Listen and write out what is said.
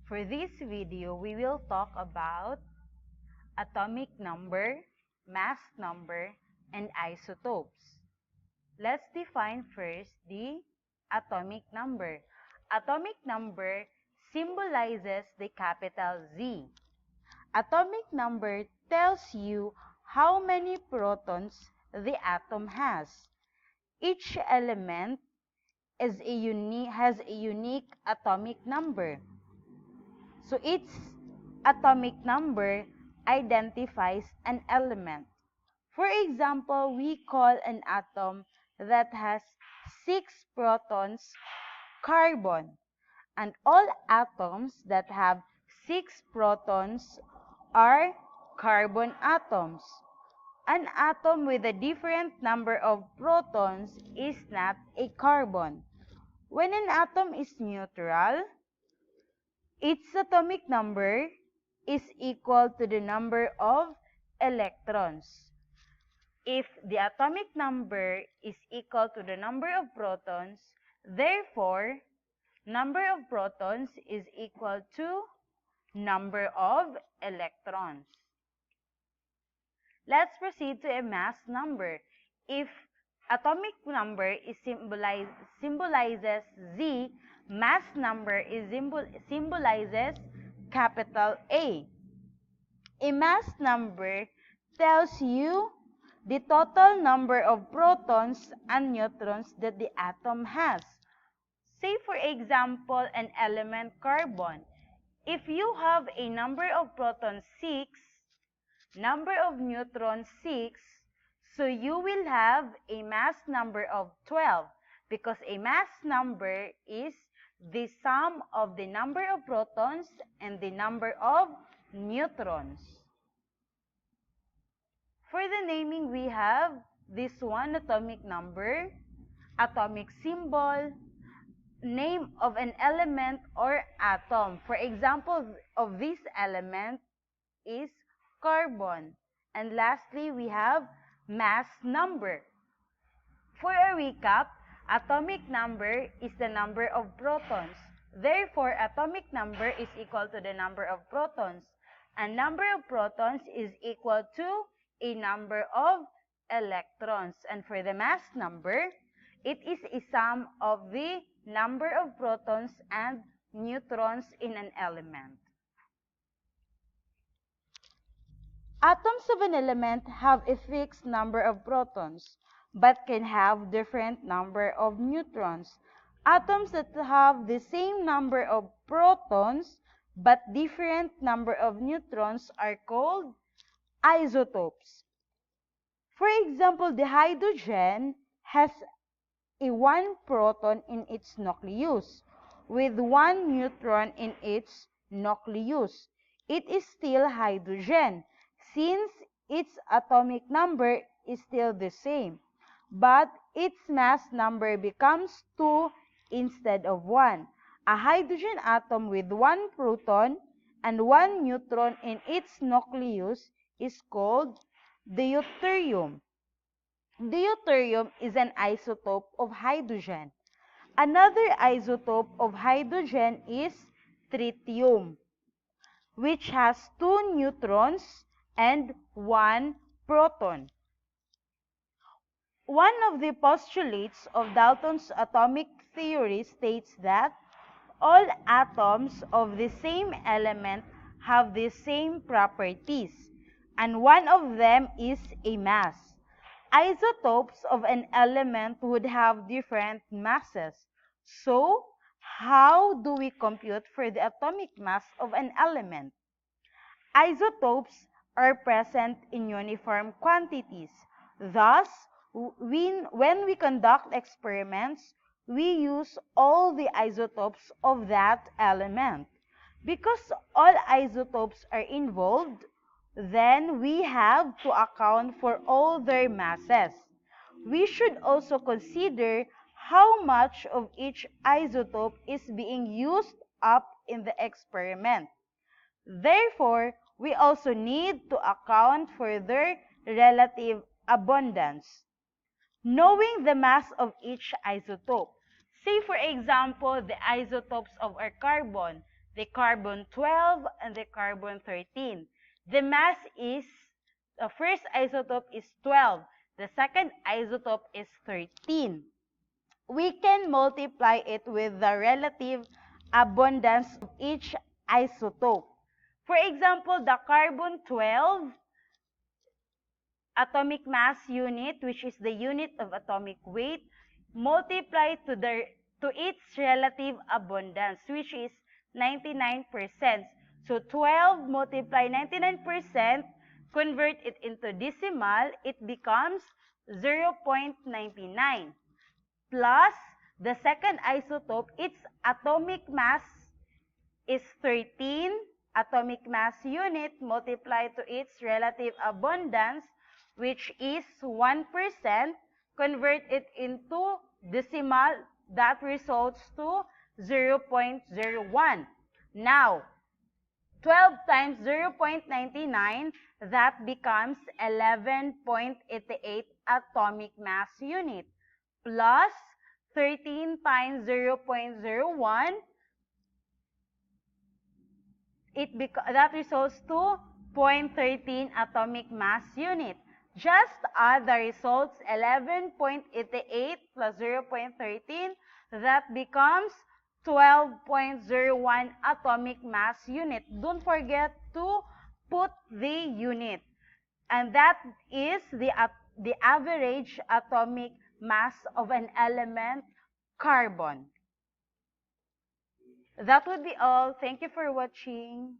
For this video, we will talk about atomic number, mass number, and isotopes. Let's define first the atomic number. Atomic number symbolizes the capital Z. Atomic number tells you how many protons the atom has. Each element has a unique atomic number. So its atomic number identifies an element. For example, we call an atom that has 6 protons carbon, and all atoms that have 6 protons are carbon atoms. An atom with a different number of protons is not a carbon. When an atom is neutral, its atomic number is equal to the number of electrons. If the atomic number is equal to the number of protons, therefore, number of protons is equal to number of electrons. Let's proceed to a mass number. If atomic number is symbolizes Z, mass number is symbolizes capital A. A mass number tells you the total number of protons and neutrons that the atom has. Say for example, an element carbon. If you have a number of protons 6, number of neutrons 6, so you will have a mass number of 12 because a mass number is the sum of the number of protons and the number of neutrons. For the naming, we have this one atomic number, atomic symbol, name of an element or atom. For example, of this element is carbon. And lastly, we have mass number. For a recap, atomic number is the number of protons. Therefore, atomic number is equal to the number of protons. And number of protons is equal to a number of electrons. And for the mass number, it is a sum of the number of protons and neutrons in an element. Atoms of an element have a fixed number of protons, but can have different number of neutrons. Atoms that have the same number of protons, but different number of neutrons are called isotopes. For example, the hydrogen has a 1 proton in its nucleus, with 1 neutron in its nucleus. It is still hydrogen, since its atomic number is still the same, but its mass number becomes 2 instead of 1. A hydrogen atom with 1 proton and 1 neutron in its nucleus is called deuterium. Deuterium is an isotope of hydrogen. Another isotope of hydrogen is tritium, which has 2 neutrons and 1 proton. One of the postulates of Dalton's atomic theory states that all atoms of the same element have the same properties, and one of them is a mass. Isotopes of an element would have different masses. So, how do we compute for the atomic mass of an element? Isotopes are present in uniform quantities. Thus, when we conduct experiments, we use all the isotopes of that element. Because all isotopes are involved, then we have to account for all their masses. We should also consider how much of each isotope is being used up in the experiment. Therefore, we also need to account for their relative abundance. Knowing the mass of each isotope. Say for example, the isotopes of our carbon. the carbon 12, and the carbon 13. The mass is, the first isotope is 12. The second isotope is 13. We can multiply it with the relative abundance of each isotope. For example, the carbon 12 atomic mass unit, which is the unit of atomic weight, multiplied to its relative abundance, which is 99%. So 12 multiply 99%, convert it into decimal, it becomes 0.99. Plus the second isotope, its atomic mass is 13 atomic mass unit multiplied to its relative abundance, which is 1%, convert it into decimal, that results to 0.01. Now, 12 times 0.99, that becomes 11.88 atomic mass unit, plus 13 times 0.01, that results to 0.13 atomic mass unit. Just add the results, 11.88 plus 0.13, that becomes 12.01 atomic mass unit. Don't forget to put the unit. And that is the average atomic mass of an element, carbon. That would be all. Thank you for watching.